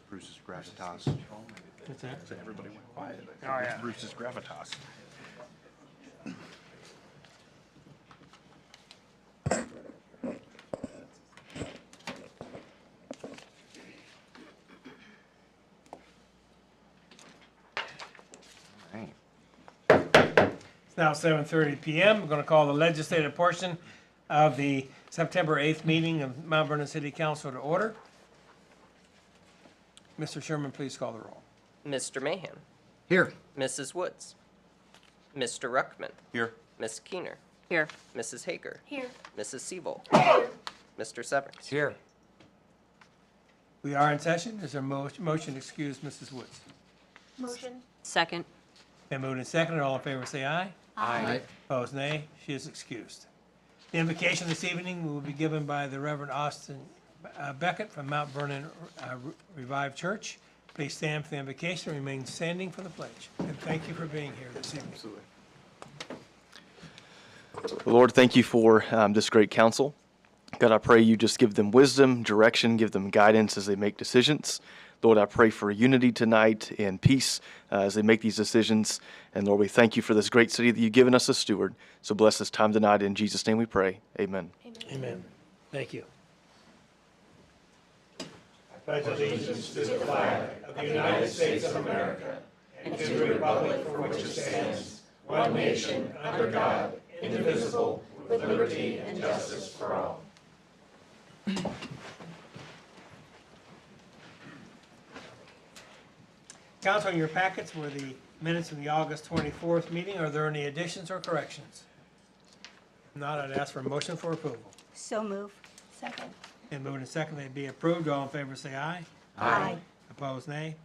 Bruce's gravitas. What's that? So everybody went quiet. Oh, yeah. Bruce's gravitas. All right. It's now 7:30 p.m. We're going to call the legislative portion of the September 8th meeting of Mount Vernon City Council to order. Mr. Sherman, please call the roll. Mr. Mahan, Here. Mrs. Woods, Mr. Ruckman, Here. Miss Keener, Here. Mrs. Hager, Here. Mrs. Siebel, Mr. Severns. Here. We are in session. Is there a motion to excuse Mrs. Woods? Motion. Second. Been moved and seconded. All in favor say aye. Aye. Opposed, nay. She is excused. The invocation this evening will be given by the Reverend Austin Beckett from Mount Vernon Revived Church. Please stand for the invocation and remain standing for the pledge. And thank you for being here this evening. Absolutely. Lord, thank you for this great council. God, I pray you just give them wisdom, direction, give them guidance as they make decisions. Lord, I pray for unity tonight and peace as they make these decisions. And Lord, we thank you for this great city that you've given us as steward. So bless this time tonight. In Jesus' name we pray. Amen. Amen. Thank you. I pledge allegiance to the flag of the United States of America and to the republic for which it stands, one nation, under God, indivisible, with liberty and justice for all. Council, in your packets were the minutes of the August 24th meeting. Are there any additions or corrections? If not, I'd ask for a motion for approval. So move. Second. And moved and second, they be approved. All in favor say aye. Aye. Opposed, nay.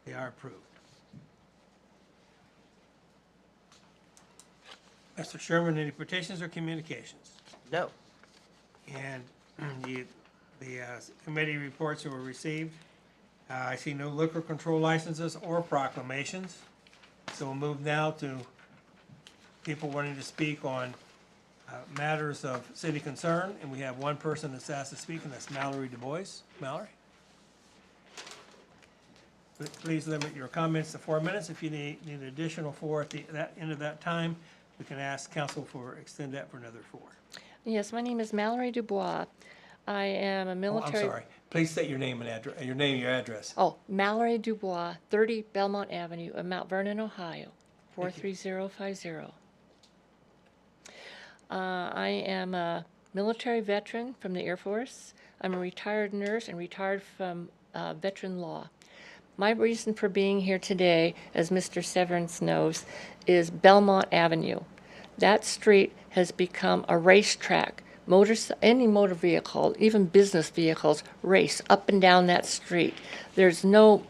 They are approved. Mr. Sherman, any petitions or communications? No. And the committee reports were received. I see no liquor control licenses or proclamations. So we'll move now to people wanting to speak on matters of city concern. And we have one person that's asked to speak, and that's Mallory Du Bois. Mallory? Please limit your comments to 4 minutes. If you need additional 4 at the end of that time, we can ask council for extend that for another 4. Yes, my name is Mallory Dubois. I am a military. I'm sorry. Please state your name and address. Your address. Oh, Mallory Dubois, 30 Belmont Avenue in Mount Vernon, Ohio, Thank you. 43050. I am a military veteran from the Air Force. I'm a retired nurse and retired from veteran law. My reason for being here today, as Mr. Severns knows, is Belmont Avenue. That street has become a racetrack. Any motor vehicle, even business vehicles, race up and down that street. There's no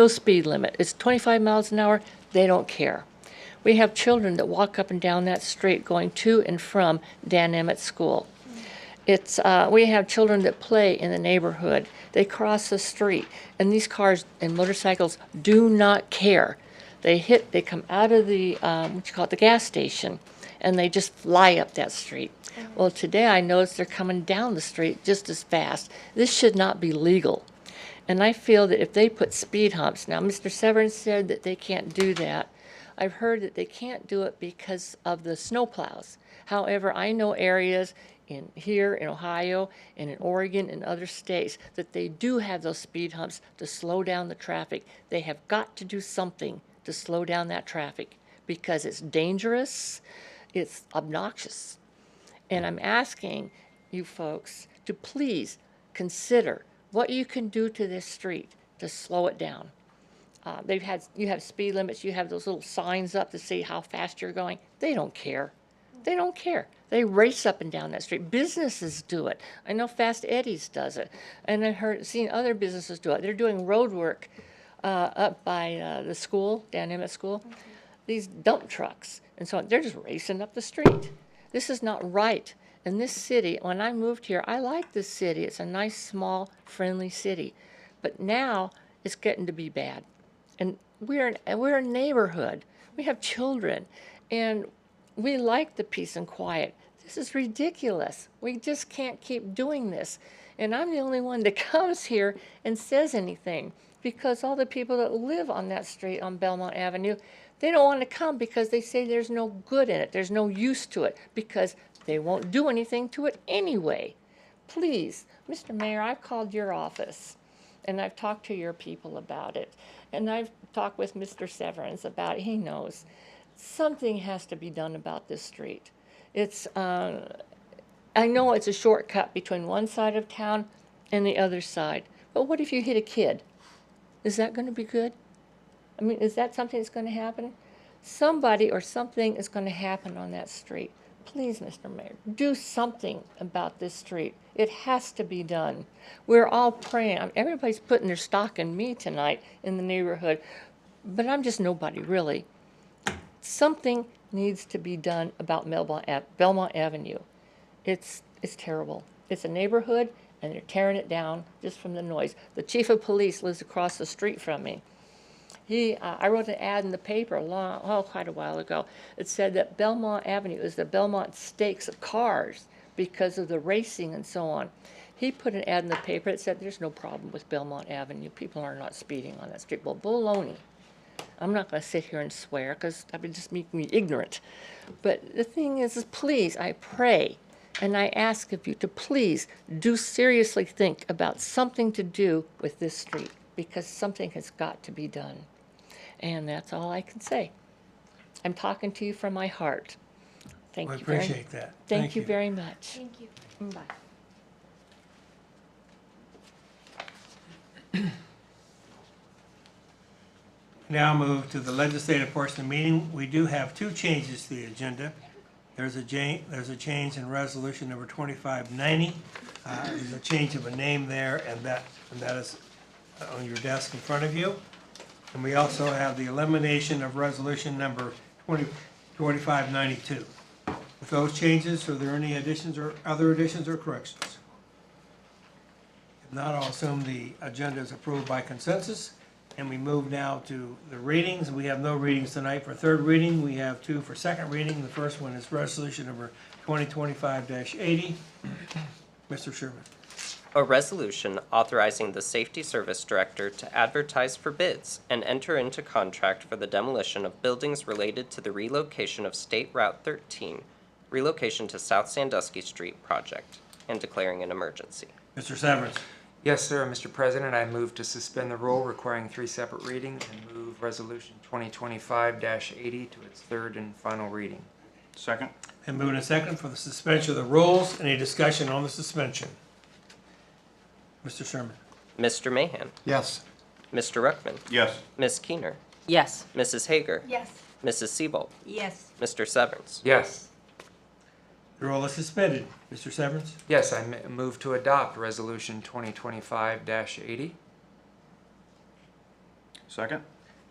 speed limit. It's 25 miles an hour. They don't care. We have children that walk up and down that street going to and from Dan Emmett School. We have children that play in the neighborhood. They cross the street, and these cars and motorcycles do not care. They come out of the the gas station, and they just fly up that street. Well, today I noticed they're coming down the street just as fast. This should not be legal. And I feel that if they put speed humps, now Mr. Severns said that they can't do that. I've heard that they can't do it because of the snowplows. However, I know areas here in Ohio and in Oregon and other states that they do have those speed humps to slow down the traffic. They have got to do something to slow down that traffic because it's dangerous, it's obnoxious. And I'm asking you folks to please consider what you can do to this street to slow it down. You have speed limits, you have those little signs up to see how fast you're going. They don't care. They don't care. They race up and down that street. Businesses do it. I know Fast Eddie's does it. And I've seen other businesses do it. They're doing road work up by the school, Dan Emmett School. These dump trucks. And so they're just racing up the street. This is not right. In this city, when I moved here, I like this city. It's a nice, small, friendly city. But now it's getting to be bad. And we're a neighborhood. We have children. And we like the peace and quiet. This is ridiculous. We just can't keep doing this. And I'm the only one that comes here and says anything, because all the people that live on that street on Belmont Avenue, they don't want to come because they say there's no good in it, there's no use to it, because they won't do anything to it anyway. Please, Mr. Mayor, I've called your office, and I've talked to your people about it, and I've talked with Mr. Severance about it. He knows. Something has to be done about this street. It's, I know it's a shortcut between one side of town and the other side, but what if you hit a kid? Is that going to be good? I mean, is that something that's going to happen? Somebody or something is going to happen on that street. Please, Mr. Mayor, do something about this street. It has to be done. We're all praying. Everybody's putting their stock in me tonight in the neighborhood, but I'm just nobody, really. Something needs to be done about Belmont Avenue. It's terrible. It's a neighborhood, and they're tearing it down just from the noise. The chief of police lives across the street from me. I wrote an ad in the paper quite a while ago. It said that Belmont Avenue is the Belmont Stakes of cars because of the racing and so on. He put an ad in the paper that said there's no problem with Belmont Avenue. People are not speeding on that street. Well, baloney. I'm not going to sit here and swear because that would just make me ignorant. But the thing is please, I pray and I ask of you to please do seriously think about something to do with this street, because something has got to be done. And that's all I can say. I'm talking to you from my heart. Thank We you. appreciate that. Thank you very much. Thank you. Bye. Now move to the legislative portion of the meeting. We do have two changes to the agenda. There's a change in resolution number 2590. There's a change of a name there, and that is on your desk in front of you. And we also have the elimination of resolution number 2592. With those changes, are there any additions or other additions or corrections? If not, I'll assume the agenda is approved by consensus. And we move now to the readings. We have no readings tonight for third reading. We have two for second reading. The first one is resolution number 2025-80. Mr. Sherman. A resolution authorizing the Safety Service Director to advertise for bids and enter into contract for the demolition of buildings related to the relocation of State Route 13, relocation to South Sandusky Street project, and declaring an emergency. Mr. Severance. Yes, sir, Mr. President, I move to suspend the rule requiring 3 separate readings and move Resolution 2025-80 to its third and final reading. Second? And moving a second for the suspension of the rules. Any discussion on the suspension? Mr. Sherman. Mr. Mahan, Yes. Mr. Ruckman, Yes. Ms. Keener, Yes. Mrs. Hager, Yes. Mrs. Siebold, Yes. Mr. Severance. Yes. The rule is suspended. Mr. Severance. Yes, I move to adopt Resolution 2025-80. Second?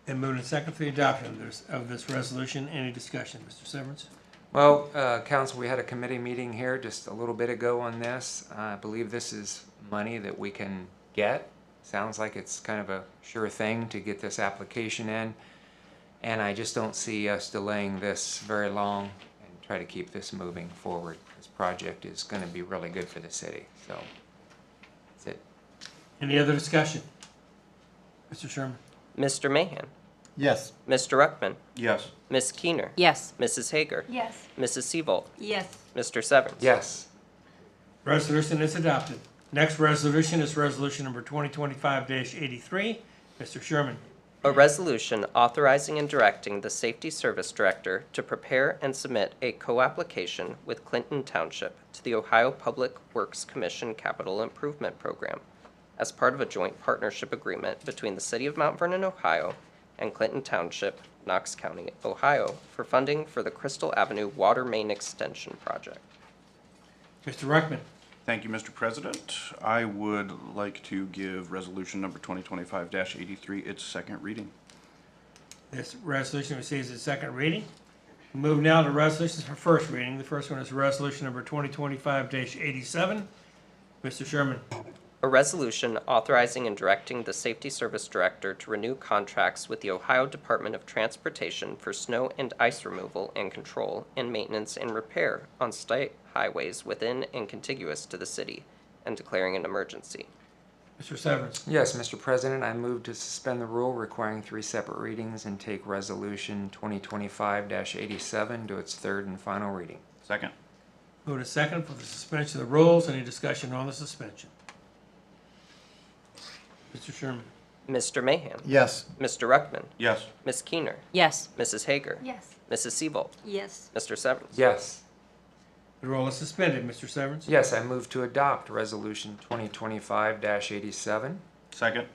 And moving a second for the adoption of this resolution. Any discussion? Mr. Severance. Well, Council, we had a committee meeting here just a little bit ago on this. I believe this is money that we can get. Sounds like it's kind of a sure thing to get this application in. And I just don't see us delaying this very long and try to keep this moving forward. This project is going to be really good for the city. So that's it. Any other discussion? Mr. Sherman. Mr. Mahan, Yes. Mr. Ruckman, Yes. Ms. Keener, Yes. Mrs. Hager, Yes. Mrs. Siebold, Yes. Mr. Severance. Yes. Resolution is adopted. Next resolution is resolution number 2025-83. Mr. Sherman. A resolution authorizing and directing the Safety Service Director to prepare and submit a co-application with Clinton Township to the Ohio Public Works Commission Capital Improvement Program as part of a joint partnership agreement between the City of Mount Vernon, Ohio, and Clinton Township, Knox County, Ohio, for funding for the Crystal Avenue Water Main Extension Project. Mr. Ruckman. Thank you, Mr. President. I would like to give resolution number 2025-83 its second reading. This resolution receives its second reading. We move now to resolutions for first reading. The first one is resolution number 2025-87. Mr. Sherman. A resolution authorizing and directing the Safety Service Director to renew contracts with the Ohio Department of Transportation for snow and ice removal and control and maintenance and repair on state highways within and contiguous to the city, and declaring an emergency. Mr. Severance. Yes, Mr. President, I move to suspend the rule requiring 3 separate readings and take Resolution 2025-87 to its third and final reading. Second. Moved and second for the suspension of the rules. Any discussion on the suspension? Mr. Sherman. Mr. Mahan? Yes. Mr. Ruckman? Yes. Ms. Keener? Yes. Mrs. Hager? Yes. Mrs. Siebold? Yes. Mr. Severance? Yes. The rule is suspended. Mr. Severance. Yes, I move to adopt Resolution 2025-87. Second.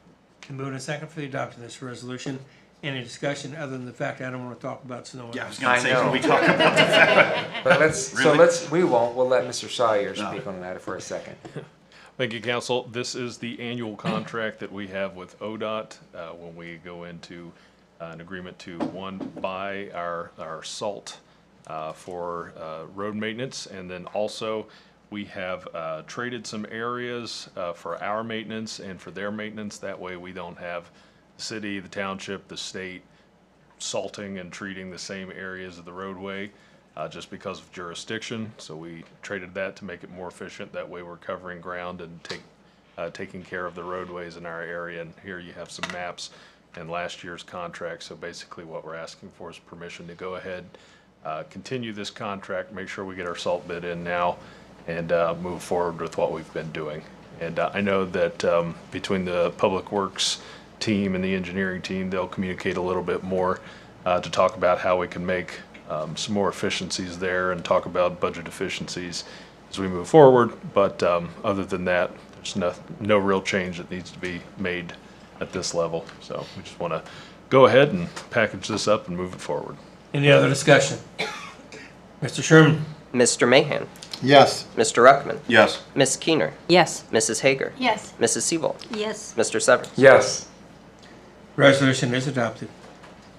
And moved and second for the adoption of this resolution. Any discussion other than the fact I don't want to talk about snow? and Yeah, I was ice? gonna I say, know. can we talk about But we won't, we'll let Mr. Sawyer No. speak on that for a second. Thank you, council. This is the annual contract that we have with ODOT when we go into an agreement to, one, buy our salt for road maintenance, and then also we have traded some areas for our maintenance and for their maintenance. That way we don't have the city, the township, the state salting and treating the same areas of the roadway just because of jurisdiction. So we traded that to make it more efficient. That way we're covering ground and taking care of the roadways in our area. And here you have some maps and last year's contract. So basically what we're asking for is permission to go ahead, continue this contract, make sure we get our salt bid in now, and move forward with what we've been doing. And I know that between the Public Works team and the engineering team, they'll communicate a little bit more to talk about how we can make some more efficiencies there and talk about budget efficiencies as we move forward. But other than that, there's no real change that needs to be made at this level. So we just want to go ahead and package this up and move it forward. Any other discussion? Mr. Sherman. Mr. Mahan? Yes. Mr. Ruckman? Yes. Ms. Keener? Yes. Mrs. Hager? Yes. Mrs. Siebold? Yes. Mr. Severance? Yes. Resolution is adopted.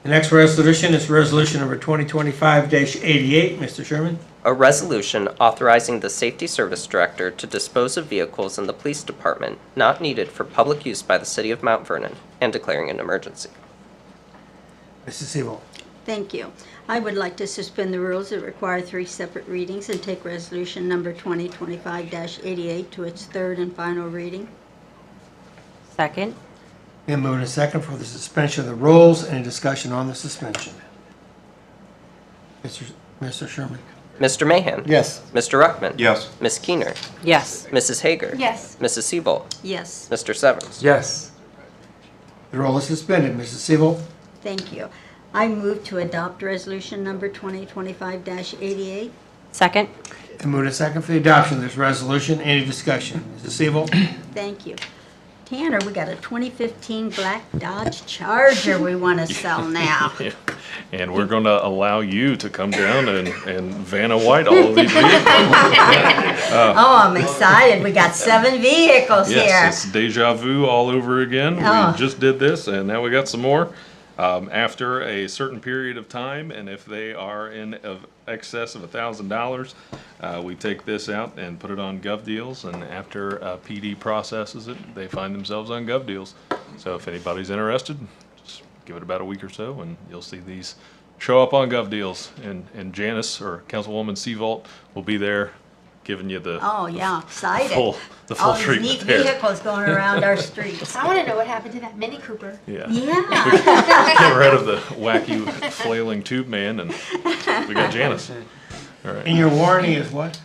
The next resolution is resolution number 2025-88. Mr. Sherman. A resolution authorizing the Safety Service Director to dispose of vehicles in the police department not needed for public use by the city of Mount Vernon and declaring an emergency. Mrs. Siebold. Thank you. I would like to suspend the rules that require 3 separate readings and take resolution number 2025-88 to its third and final reading. Second. Been moved and second for the suspension of the rules. Any discussion on the suspension? Mr. Sherman. Mr. Mahan? Yes. Mr. Ruckman? Yes. Ms. Keener? Yes. Mrs. Hager? Yes. Mrs. Siebold? Yes. Mr. Severance? Yes. The roll is suspended. Mrs. Siebold. Thank you. I move to adopt resolution number 2025-88. Second. Been moved and second for the adoption of this resolution. Any discussion? Mrs. Siebold. Thank you. Tanner, we got a 2015 black Dodge Charger we want to sell now. Yeah. And we're going to allow you to come down and Vanna White all of these vehicles. Oh, I'm excited. We got 7 vehicles here. Yes, it's deja vu all over again. Oh. We just did this and now we got some more. After a certain period of time, and if they are in excess of $1,000, we take this out and put it on Gov Deals, and after PD processes it, they find themselves on Gov Deals. So if anybody's interested, just give it about a week or so, and you'll see these show up on Gov Deals. And Janice, or Councilwoman Seavolt, will be there giving you the Oh, yeah, excited. full All these treatment neat there. vehicles going around our streets. I want to know what happened to that Mini Cooper. Yeah. Yeah. Get rid of the wacky flailing tube man, and we got Janice. All right. And your warranty is what?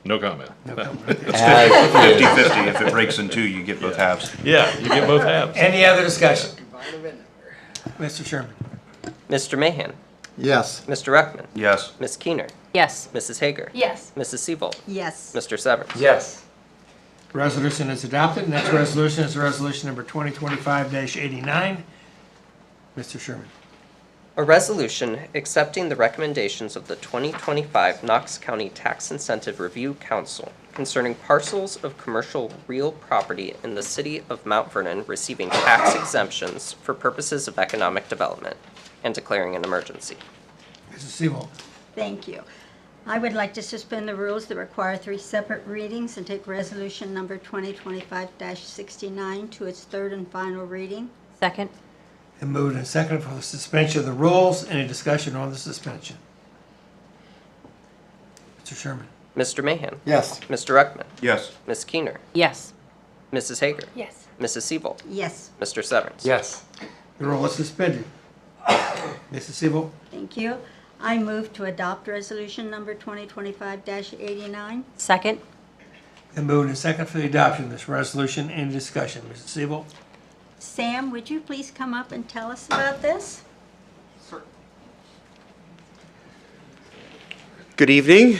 No comment. No comment. 50/50. If it breaks in two, you get both halves. Yeah, you get both halves. Any other discussion? Mr. Sherman. Mr. Mahan? Yes. Mr. Ruckman? Yes. Ms. Keener? Yes. Mrs. Hager? Yes. Mrs. Siebold? Yes. Mr. Severance? Yes. Resolution is adopted. Next resolution is resolution number 2025-89. Mr. Sherman. A resolution accepting the recommendations of the 2025 Knox County Tax Incentive Review Council concerning parcels of commercial real property in the city of Mount Vernon receiving tax exemptions for purposes of economic development and declaring an emergency. Mrs. Siebold. Thank you. I would like to suspend the rules that require 3 separate readings and take resolution number 2025-69 to its third and final reading. Second. And moved and seconded for the suspension of the rules. Any discussion on the suspension? Mr. Sherman. Mr. Mahan? Yes. Mr. Ruckman? Yes. Ms. Keener? Yes. Mrs. Hager? Yes. Mrs. Siebel? Yes, Mr. Severns? Yes. The rule is suspended. Mrs. Siebel, thank you. I move to adopt resolution number 2025-89. Second? then moved and second for the adoption of this resolution. Any discussion? Mrs. Siebel? Sam, would you please come up and tell us about this? Good evening.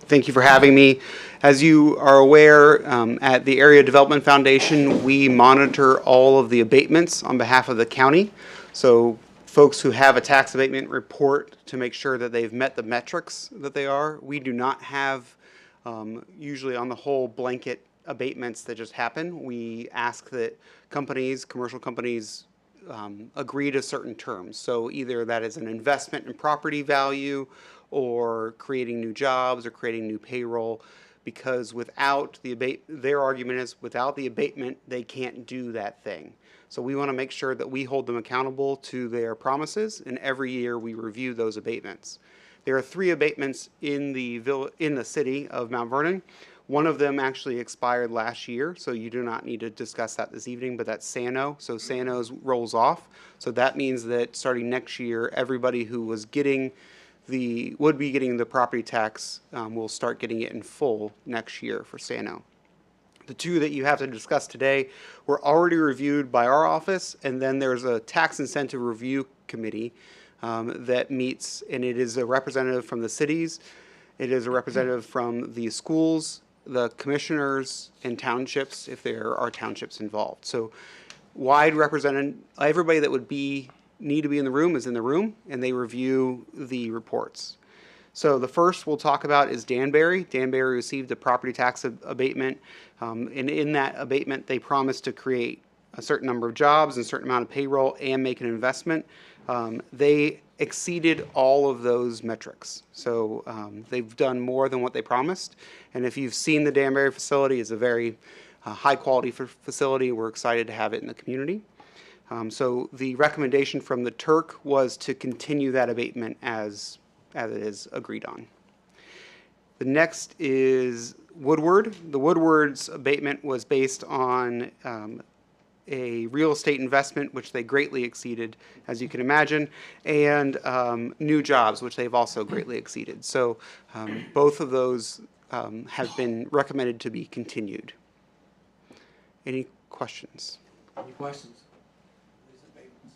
Thank you for having me. As you are aware, at the Area Development Foundation, we monitor all of the abatements on behalf of the county. So folks who have a tax abatement report to make sure that they've met the metrics that they are. We do not have, usually on the whole, blanket abatements that just happen. We ask that companies, commercial companies, agree to certain terms. So either that is an investment in property value or creating new jobs or creating new payroll, because without the their argument is without the abatement, they can't do that thing. So we want to make sure that we hold them accountable to their promises, and every year we review those abatements. There are 3 abatements in the city of Mount Vernon. One of them actually expired last year, so you do not need to discuss that this evening, but that's Sano. So Sano's rolls off. So that means that starting next year, everybody who was would be getting the property tax will start getting it in full next year for Sano. The 2 that you have to discuss today were already reviewed by our office, and then there's a tax incentive review committee that meets, and it is a representative from the cities, it is a representative from the schools, the commissioners, and townships, if there are townships involved. So wide represented, everybody that would need to be in the room is in the room, and they review the reports. So the first we'll talk about is Danbury. Danbury received a property tax abatement, and in that abatement they promised to create a certain number of jobs and a certain amount of payroll and make an investment. They exceeded all of those metrics. So they've done more than what they promised. And if you've seen the Danbury facility, it's a very high quality facility. We're excited to have it in the community. So the recommendation from the Turk was to continue that abatement as it is agreed on. The next is Woodward. The Woodward's abatement was based on a real estate investment, which they greatly exceeded, as you can imagine, and new jobs, which they've also greatly exceeded. So both of those have been recommended to be continued. Any questions? Any questions? These abatements.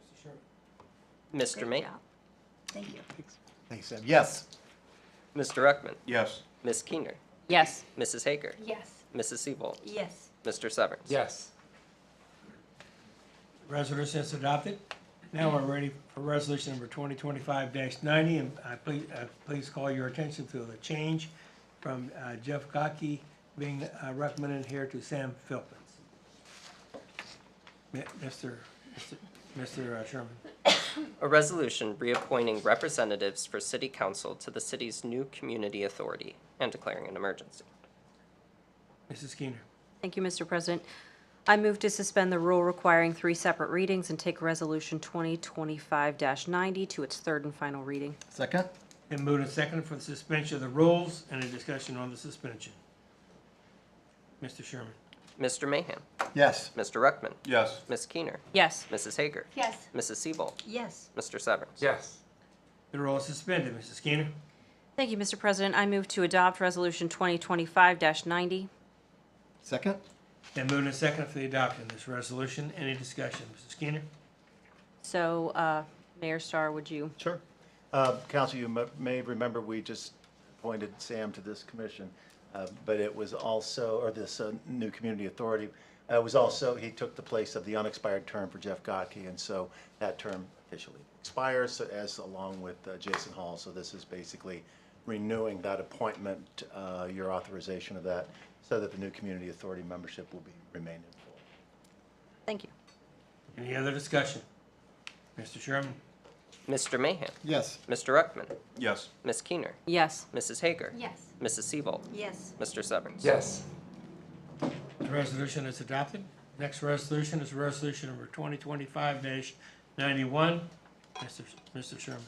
Mr. Sherman? Mr. Great Mahan? job. Thank you. Thanks, Sam. Yes. Mr. Ruckman? Yes. Ms. Keener? Yes. Mrs. Hager? Yes. Mrs. Siebel? Yes, Mr. Severns? Yes. Resolution is adopted. Now we're ready for resolution number 2025-90, and please call your attention to the change from Jeff Gotke being recommended here to Sam Philpins. Mr. Sherman. A resolution reappointing representatives for City Council to the city's new community authority and declaring an emergency. Mrs. Keener. Thank you, Mr. President. I move to suspend the rule requiring 3 separate readings and take Resolution 2025-90 to its 3rd and final reading. Second? Been moved and seconded for the suspension of the rules and a discussion on the suspension. Mr. Sherman. Mr. Mahan? Yes. Mr. Ruckman? Yes. Ms. Keener? Yes. Mrs. Hager? Yes. Mrs. Siebel? yes, Mr. Severns? Yes. The rule is suspended. Mrs. Keener. Thank you, Mr. President. I move to adopt Resolution 2025-90. Second? Been moved and seconded for the adoption of this resolution. Any discussion? Mrs. Keener. So, Mayor Starr, would you? Sure. Council, you may remember we just appointed Sam to this commission, but it was also, or this new community authority, it was also, he took the place of the unexpired term for Jeff Gotke, and so that term officially expires as along with Jason Hall. So this is basically renewing that appointment, your authorization of that, so that the new community authority membership will remain in full. Thank you. Any other discussion? Mr. Sherman. Mr. Mahan? Yes. Mr. Ruckman? Yes. Ms. Keener? Yes. Mrs. Hager? Yes. Mrs. Siebel? yes, Mr. Severns? Yes. The resolution is adopted. Next resolution is resolution number 2025-91. Mr. Sherman.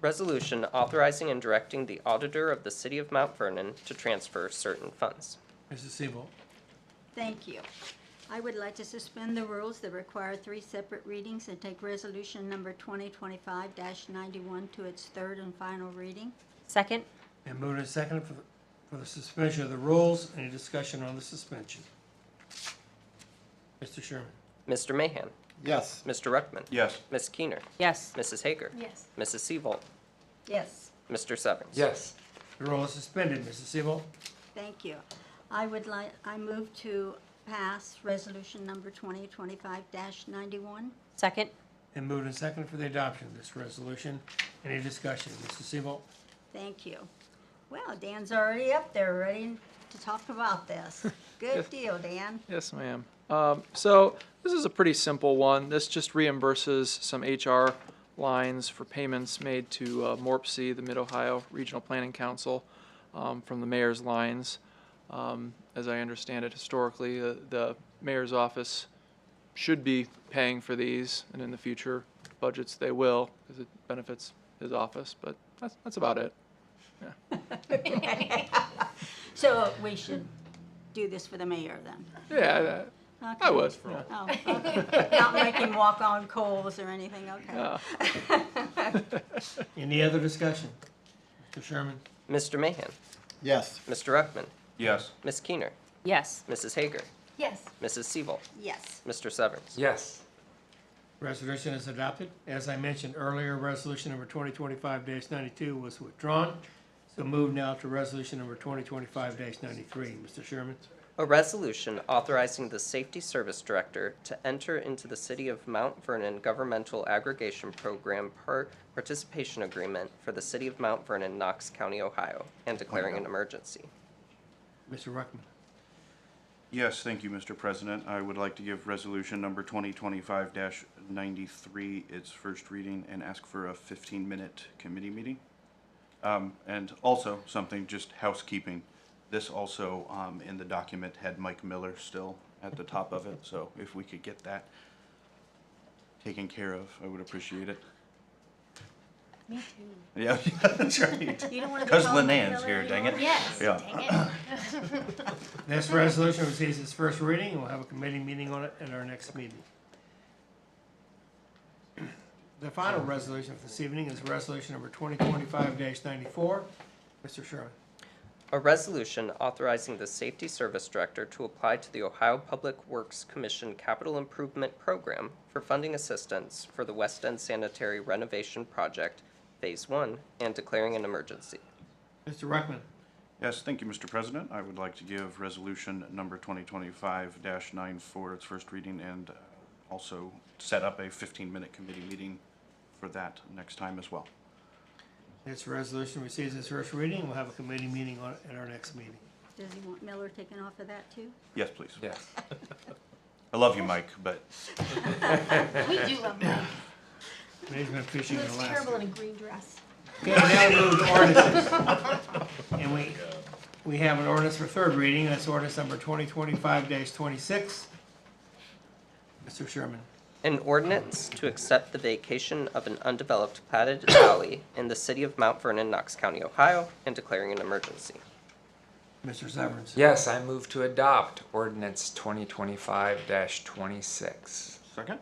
Resolution authorizing and directing the auditor of the City of Mount Vernon to transfer certain funds. Mrs. Seabolt. Thank you. I would like to suspend the rules that require 3 separate readings and take resolution number 2025-91 to its third and final reading. Second? And moved and seconded for the suspension of the rules. Any discussion on the suspension? Mr. Sherman. Mr. Mahan? Yes. Mr. Ruckman? Yes. Ms. Keener? Yes. Mrs. Hager? Yes. Mrs. Seabolt? Yes. Mr. Severns? Yes. The rule is suspended. Mrs. Seabolt. Thank you. I move to pass resolution number 2025-91. Second? And moved and seconded for the adoption of this resolution. Any discussion? Mrs. Seabolt. Thank you. Well, Dan's already up there, ready to talk about this. Good deal, Dan. Yes, ma'am. So this is a pretty simple one. This just reimburses some HR lines for payments made to MORPC, the Mid-Ohio Regional Planning Council, from the mayor's lines. As I understand it, historically, the mayor's office should be paying for these, and in the future budgets they will, because it benefits his office, but that's about it. So we should do this for the mayor then? Yeah, I would. Yeah. Oh, okay. Not make him walk on coals or anything, okay. Any other discussion? Mr. Sherman. Mr. Mahan? Yes. Mr. Ruckman? Yes. Ms. Keener? Yes. Mrs. Hager? Yes. Mrs. Seabolt? Yes. Mr. Severns? Yes. Resolution is adopted. As I mentioned earlier, resolution number 2025-92 was withdrawn. So move now to resolution number 2025-93. Mr. Sherman. A resolution authorizing the Safety Service Director to enter into the City of Mount Vernon Governmental Aggregation Program Participation Agreement for the City of Mount Vernon, Knox County, Ohio, and declaring an emergency. Mr. Ruckman. Yes, thank you, Mr. President. I would like to give resolution number 2025-93 its first reading and ask for a 15-minute committee meeting. And also something, just housekeeping. This also, in the document, had Mike Miller still at the top of it, so if we could get that taken care of, I would appreciate it. Me too. Yeah, that's right. You don't want to be Because called Lynann's Miller here, dang it. anymore? Yes, Yeah. dang it. This resolution receives its first reading, and we'll have a committee meeting on it at our next meeting. The final resolution for this evening is resolution number 2025-94. Mr. Sherman. A resolution authorizing the Safety Service Director to apply to the Ohio Public Works Commission Capital Improvement Program for funding assistance for the West End Sanitary Renovation Project, Phase 1, and declaring an emergency. Mr. Ruckman. Yes, thank you, Mr. President. I would like to give resolution number 2025-94 its first reading and also set up a 15-minute committee meeting for that next time as well. This resolution receives its first reading. We'll have a committee meeting on it at our next meeting. Does he want Miller taken off of that too? Yes, please. Yes. I love you, Mike, but We do love Mike. Maybe been He fishing in looks Alaska. terrible in a green dress. Okay, now we move to ordinances. And we have an ordinance for third reading. That's ordinance number 2025-26. Mr. Sherman. An ordinance to accept the vacation of an undeveloped platted alley in the City of Mount Vernon, Knox County, Ohio, and declaring an emergency. Mr. Severns. Yes, I move to adopt ordinance 2025-26. second?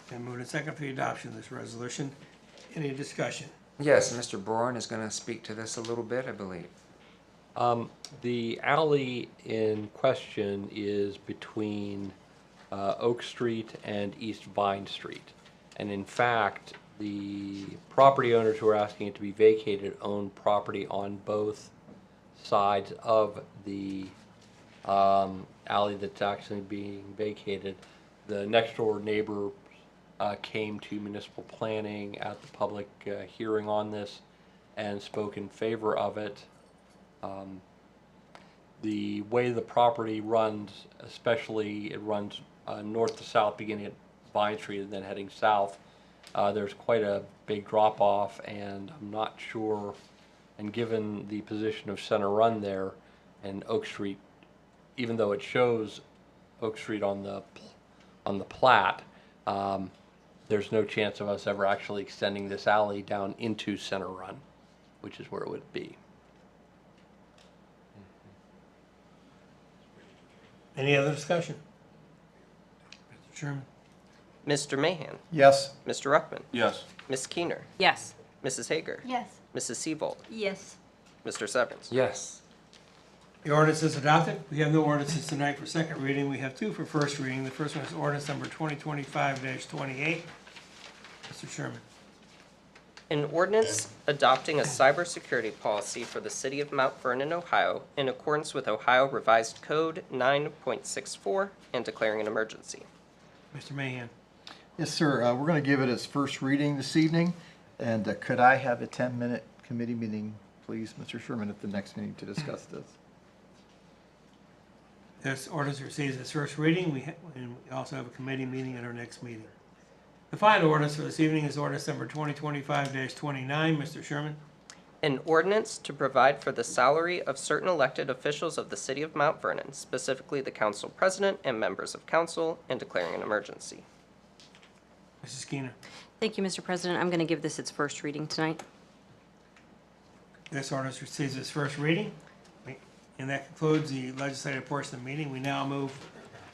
And moved and second for the adoption of this resolution. Any discussion? Yes, Mr. Bourne is going to speak to this a little bit, I believe. The alley in question is between Oak Street and East Vine Street. And in fact, the property owners who are asking it to be vacated own property on both sides of the alley that's actually being vacated. The next door neighbor came to municipal planning at the public hearing on this and spoke in favor of it. The way the property runs, especially it runs north to south, beginning at Vine Street and then heading south, there's quite a big drop off, and I'm not sure, and given the position of Center Run there and Oak Street, even though it shows Oak Street on the plat, there's no chance of us ever actually extending this alley down into Center Run, which is where it would be. Any other discussion? Mr. Sherman? Mr. Mahan? Yes. Mr. Ruckman? Yes. Ms. Keener? Yes. Mrs. Hager? Yes. Mrs. Seabold? Yes. Mr. Severance? Yes. The ordinance is adopted. We have no ordinances tonight for second reading. We have two for first reading. The first one is ordinance number 2025-28. Mr. Sherman? An ordinance adopting a cybersecurity policy for the city of Mount Vernon, Ohio, in accordance with Ohio Revised Code 9.64 and declaring an emergency. Mr. Mahan? Yes, sir. We're going to give it its first reading this evening. And could I have a 10-minute committee meeting, please, Mr. Sherman, at the next meeting to discuss this? This ordinance receives its first reading. And we also have a committee meeting at our next meeting. The final ordinance for this evening is ordinance number 2025-29. Mr. Sherman? An ordinance to provide for the salary of certain elected officials of the city of Mount Vernon, specifically the council president and members of council, and declaring an emergency. Mrs. Keener? Thank you, Mr. President. I'm going to give this its first reading tonight. This ordinance receives its first reading. And that concludes the legislative portion of the meeting. We now move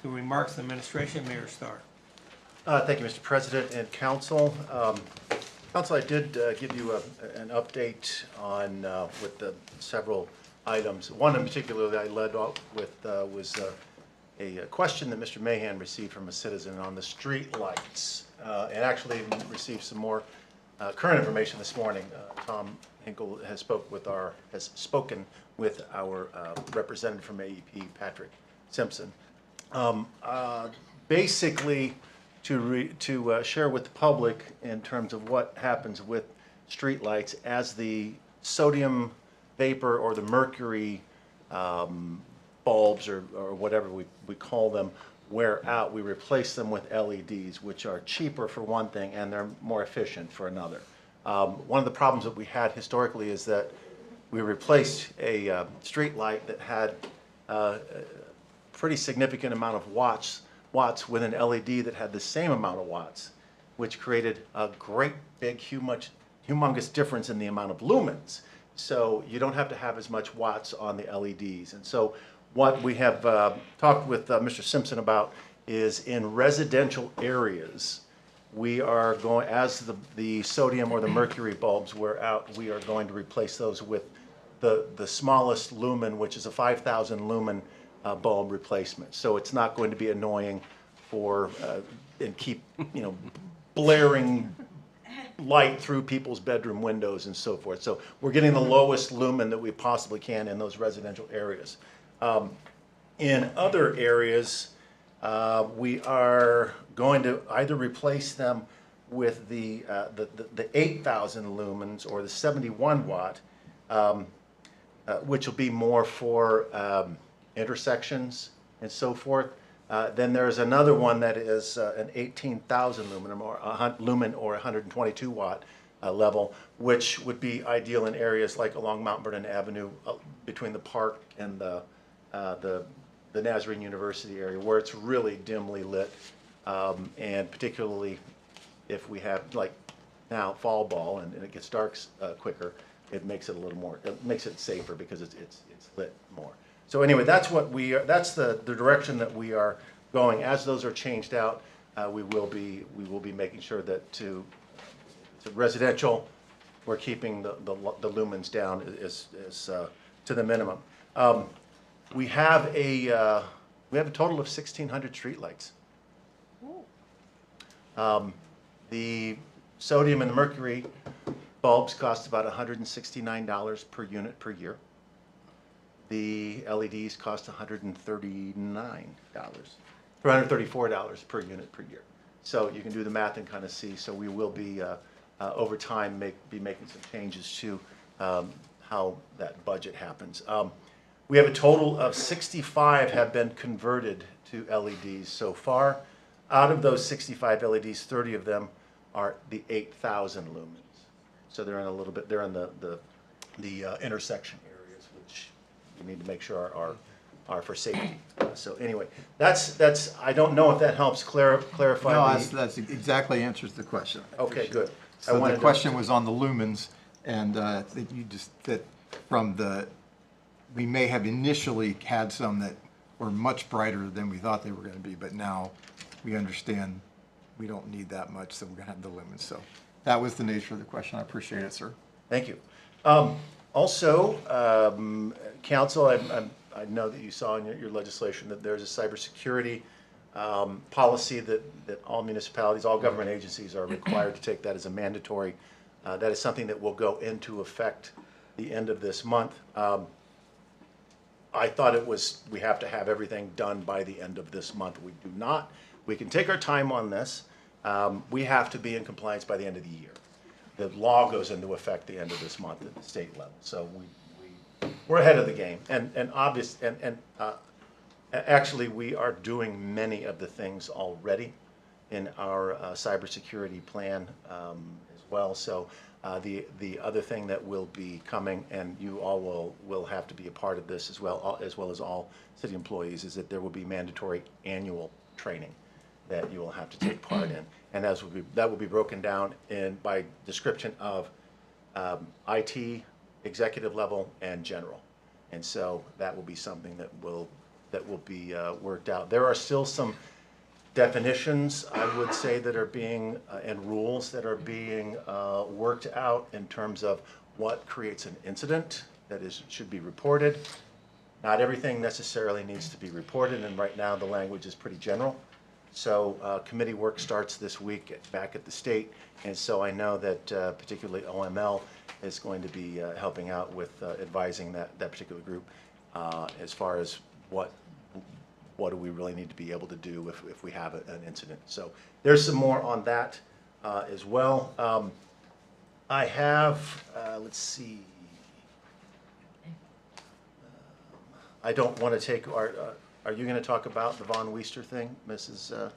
to remarks of the administration. Mayor Starr. Thank you, Mr. President and Council. Council, I did give you an update on with the several items. One in particular that I led off with was a question that Mr. Mahan received from a citizen on the street lights, and actually received some more current information this morning. Tom Hinkle has spoken with our representative from AEP, Patrick Simpson. Basically, to share with the public in terms of what happens with streetlights as the sodium vapor or the mercury bulbs or whatever we call them wear out, we replace them with LEDs, which are cheaper for one thing and they're more efficient for another. One of the problems that we had historically is that we replaced a street light that had a pretty significant amount of watts with an LED that had the same amount of watts, which created a great big humongous difference in the amount of lumens. So you don't have to have as much watts on the LEDs. And so what we have talked with Mr. Simpson about is in residential areas, we are going, as the sodium or the mercury bulbs wear out, we are going to replace those with the smallest lumen, which is a 5,000 lumen bulb replacement. So it's not going to be annoying for and keep blaring light through people's bedroom windows and so forth. So we're getting the lowest lumen that we possibly can in those residential areas. In other areas, we are going to either replace them with the 8,000 lumens or the 71 watt, which will be more for intersections and so forth. Then there's another one that is an 18,000 lumen or 122 watt level, which would be ideal in areas like along Mount Vernon Avenue between the park and the Nazarene University area where it's really dimly lit, and particularly if we have like now fall ball and it gets dark quicker, it makes it a little more, it makes it safer because it's lit more. So anyway, that's what that's the direction that we are going. As those are changed out, we will be making sure that to residential, we're keeping the lumens down is to the minimum. We have a total of 1,600 streetlights. The sodium and the mercury bulbs cost about $169 per unit per year. The LEDs cost $134 per unit per year. So you can do the math and kind of see. So we will be over time be making some changes to how that budget happens. We have a total of 65 have been converted to LEDs so far. Out of those 65 LEDs, 30 of them are the 8,000 lumens. So they're in a little bit. They're in the intersection areas, which you need to make sure are are for safety. So anyway, that's, I don't know if that helps clarify. No, the- that's exactly answers the question. Okay, good. I So the wanted to- question was on the lumens, and that you just, that from the, we may have initially had some that were much brighter than we thought they were gonna be, but now we understand we don't need that much, so we're gonna have the lumens. So that was the nature of the question. I appreciate it, sir. Thank you. Also, council, I know that you saw in your legislation that there's a cybersecurity policy that all municipalities, all government agencies are required to take that as a mandatory. That is something that will go into effect the end of this month. I thought it was, we have to have everything done by the end of this month. We do not. We can take our time on this. We have to be in compliance by the end of the year. The law goes into effect the end of this month at the state level. So we're ahead of the game. Actually, we are doing many of the things already in our cybersecurity plan as well. So the other thing that will be coming, and you all will have to be a part of this as well as all city employees, is that there will be mandatory annual training that you will have to take part in. And that will be broken down by description of IT, executive level, and general. And so that will be something that will be worked out. There are still some definitions, I would say, that are being, and rules that are being worked out in terms of what creates an incident that should be reported. Not everything necessarily needs to be reported, and right now the language is pretty general. So committee work starts this week back at the state, and so I know that particularly OML is going to be helping out with advising that particular group as far as what do we really need to be able to do if we have an incident. So there's some more on that as well. I have, let's see. I don't want to take our, are you going to talk about the Von Weister thing, Mrs.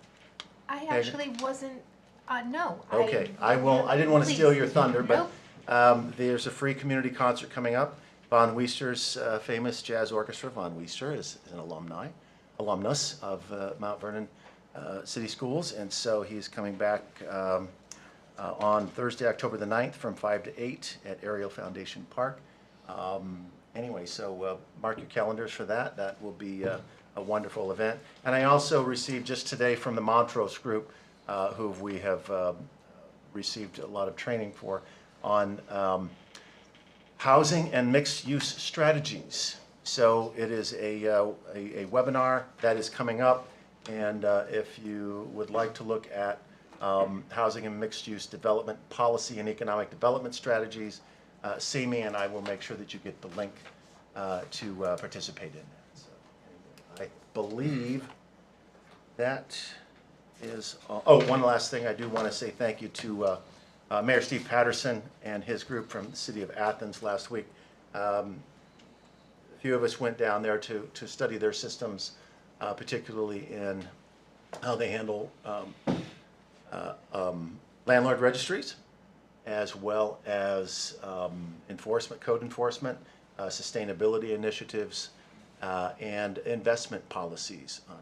I actually wasn't, no. Okay, I didn't want to steal Please. your thunder, but Nope. there's a free community concert coming up. Von Weister's famous jazz orchestra, Von Weister, is an alumnus of Mount Vernon City Schools, and so he's coming back on Thursday, October the 9th from 5 to 8 at Ariel Foundation Park. Anyway, so mark your calendars for that. That will be a wonderful event. And I also received just today from the Montrose Group, who we have received a lot of training for, on housing and mixed-use strategies. So it is a webinar that is coming up, and if you would like to look at housing and mixed-use development policy and economic development strategies, see me, and I will make sure that you get the link to participate in that. So I believe that is all. Oh, one last thing, I do want to say thank you to Mayor Steve Patterson and his group from the city of Athens last week. A few of us went down there to study their systems, particularly in how they handle landlord registries, as well as code enforcement, sustainability initiatives, and investment policies on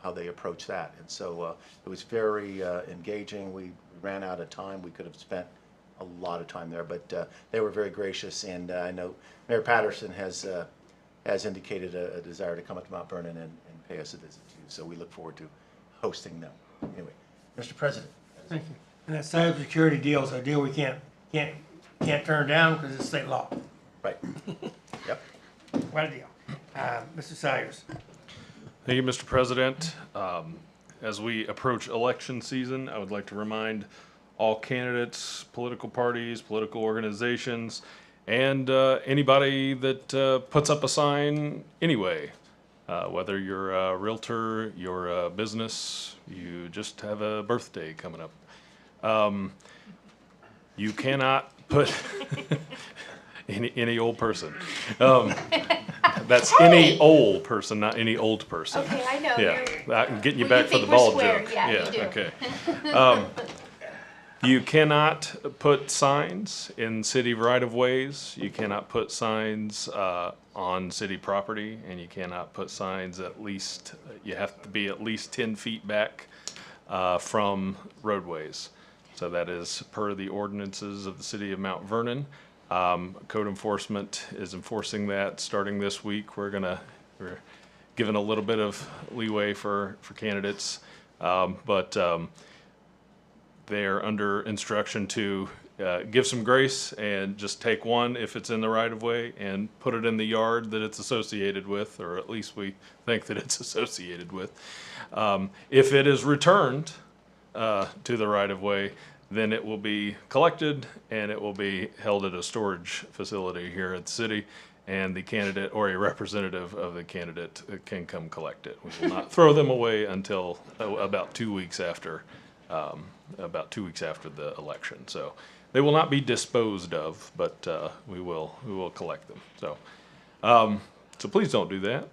how they approach that. And so it was very engaging. We ran out of time. We could have spent a lot of time there, but they were very gracious, and I know Mayor Patterson has indicated a desire to come up to Mount Vernon and pay us a visit too. So we look forward to hosting them. Anyway, Mr. President. Thank you. And that cybersecurity deal is a deal we can't turn down because it's state law. Right. Yep. What a deal. Mr. Sayers. Thank you, Mr. President. As we approach election season, I would like to remind all candidates, political parties, political organizations, and anybody that puts up a sign anyway, whether you're a realtor, you're a business, you just have a birthday coming up. You cannot put any old person. That's any old person, not any old person. Okay, I know. Yeah, I'm getting you Well, back for the think we're ball square. joke. Yeah, you do. Okay. You cannot put signs in city right-of-ways. You cannot put signs on city property, and you cannot put signs you have to be at least 10 feet back from roadways. So that is per the ordinances of the city of Mount Vernon. Code enforcement is enforcing that starting this week. We're giving a little bit of leeway for candidates, but they're under instruction to give some grace and just take one if it's in the right of way and put it in the yard that it's associated with, or at least we think that it's associated with. If it is returned to the right of way, then it will be collected and it will be held at a storage facility here at the city, and the candidate or a representative of the candidate can come collect it. We will not throw them away until about 2 weeks after the election. So they will not be disposed of, but we will collect them. So so please don't do that.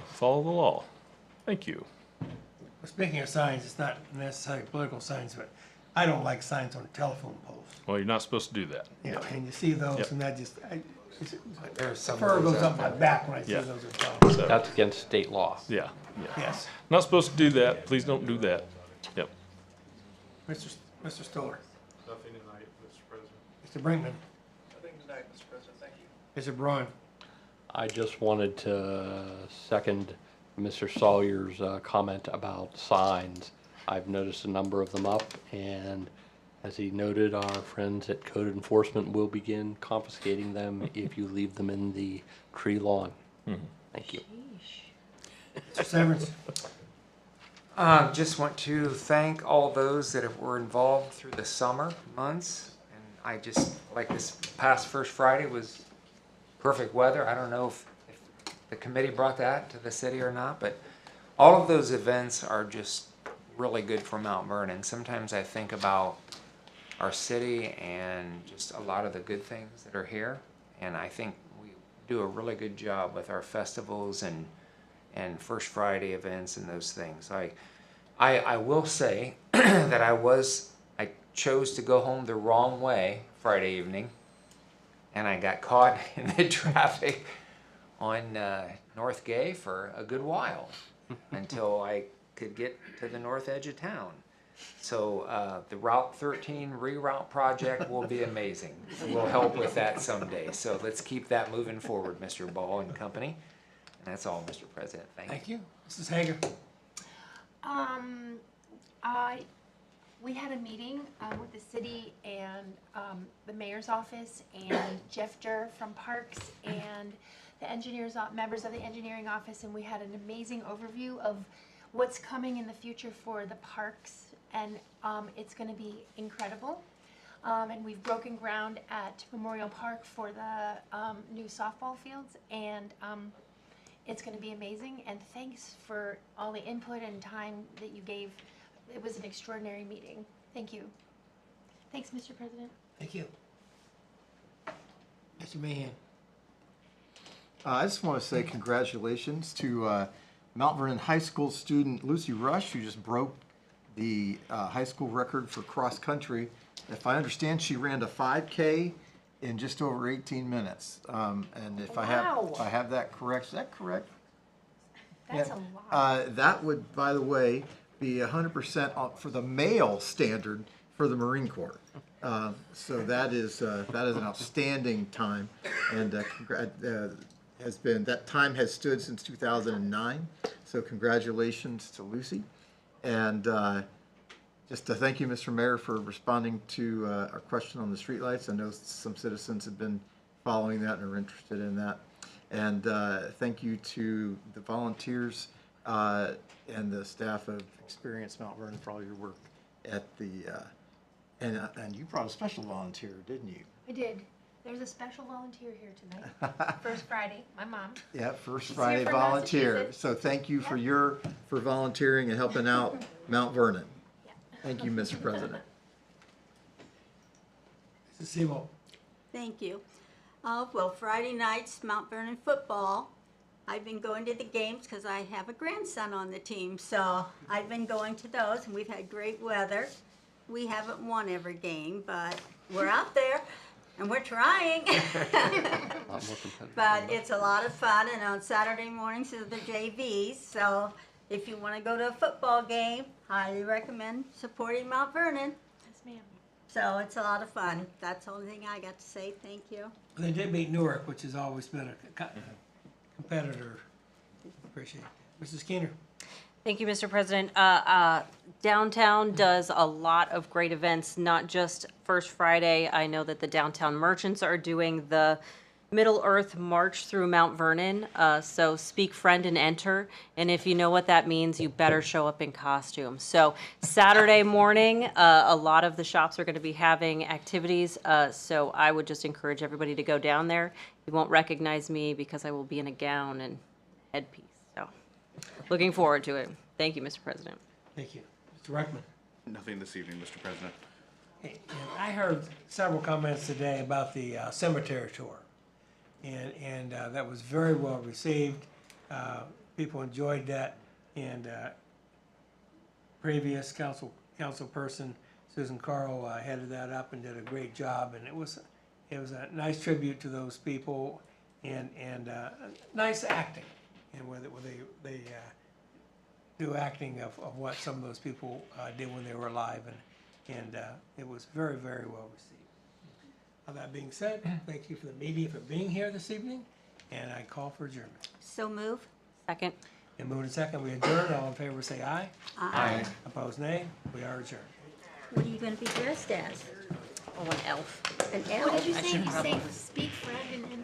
Follow the law. Thank you. Well, speaking of signs, it's not necessarily political signs, but I don't like signs on telephone poles. Well, you're not supposed to do that. Yeah, and you see those, Yep. and that just, There's some fur of those goes out up my there. back when I see Yeah. those on telephone. So, That's against state law. yeah. Yes. Not supposed to do that. Please don't do that. Yep. Mr. Stoller. Nothing tonight, Mr. President. Mr. Brinkman. Nothing tonight, Mr. President, thank you. Mr. Braun. I just wanted to second Mr. Sawyer's comment about signs. I've noticed a number of them up, and as he noted, our friends at Code Enforcement will begin confiscating them if you leave them in the tree lawn. Thank you. Mr. Severance. Just want to thank all those that were involved through the summer months. And I just, like this past first Friday was perfect weather. I don't know if the committee brought that to the city or not, but all of those events are just really good for Mount Vernon. Sometimes I think about our city and just a lot of the good things that are here. And I think we do a really good job with our festivals and First Friday events and those things. I will say that I chose to go home the wrong way Friday evening, and I got caught in the traffic on North Gay for a good while until I could get to the north edge of town. So the Route 13 reroute project will be amazing. We'll help with that someday. So let's keep that moving forward, Mr. Ball and company. And that's all, Mr. President. Thank you. Mrs. Hager. We had a meeting with the city and the mayor's office and Jeff Durr from Parks and the members of the engineering office, and we had an amazing overview of what's coming in the future for the parks, and it's going to be incredible. And we've broken ground at Memorial Park for the new softball fields, and it's going to be amazing. And thanks for all the input and time that you gave. It was an extraordinary meeting. Thank you. Thanks, Mr. President. Thank you. Mr. Mahan. I just want to say congratulations to Mount Vernon High School student Lucy Rush, who just broke the high school record for cross country. If I understand, she ran a 5K in just over 18 minutes. And if I have that correct, is that correct? That's Yeah. a lot. That would, by the way, be 100% for the male standard for the Marine Corps. So that is an outstanding time, and that time has stood since 2009. So congratulations to Lucy, and just to thank you, Mr. Mayor, for responding to our question on the streetlights. I know some citizens have been following that and are interested in that. And thank you to the volunteers and the staff of Experience Mount Vernon for all your work at the, and you brought a special volunteer, didn't you? I did. There's a special volunteer here tonight. First Friday, my mom. Yeah, First She's Friday here from volunteer. Massachusetts. So thank you for volunteering and helping out Mount Vernon. Yeah. Thank you, Mr. President. Mrs. Sebo. Thank you. Well, Friday nights, Mount Vernon football. I've been going to the games because I have a grandson on the team, so I've been going to those, and we've had great weather. We haven't won every game, but we're out there and we're trying. But it's a lot of fun, and on Saturday mornings is the JVs, so if you want to go to a football game, highly recommend supporting Mount Vernon. Yes, ma'am. So it's a lot of fun. That's the only thing I got to say. Thank you. They did beat Newark, which has always been a competitor. Appreciate it. Mrs. Keener. Thank you, Mr. President. Downtown does a lot of great events, not just First Friday. I know that the downtown merchants are doing the Middle Earth March through Mount Vernon. So speak friend and enter. And if you know what that means, you better show up in costume. So Saturday morning, a lot of the shops are going to be having activities. So I would just encourage everybody to go down there. You won't recognize me because I will be in a gown and headpiece. So looking forward to it. Thank you, Mr. President. Thank you. Mr. Reckman. Nothing this evening, Mr. President. Hey, and I heard several comments today about the cemetery tour. And that was very well received. People enjoyed that. And previous council person, Susan Carl, headed that up and did a great job. And it was a nice tribute to those people and nice acting. And where they do acting of what some of those people did when they were alive. And it was very, very well received. That being said, thank you for the media for being here this evening, and I call for adjournment. So move. Second. And moved and second, we adjourn. All in favor say aye. Aye. Opposed, nay. We are adjourned. What are you going to be dressed as? Oh, an elf. An What elf? did you say? You say speak friend and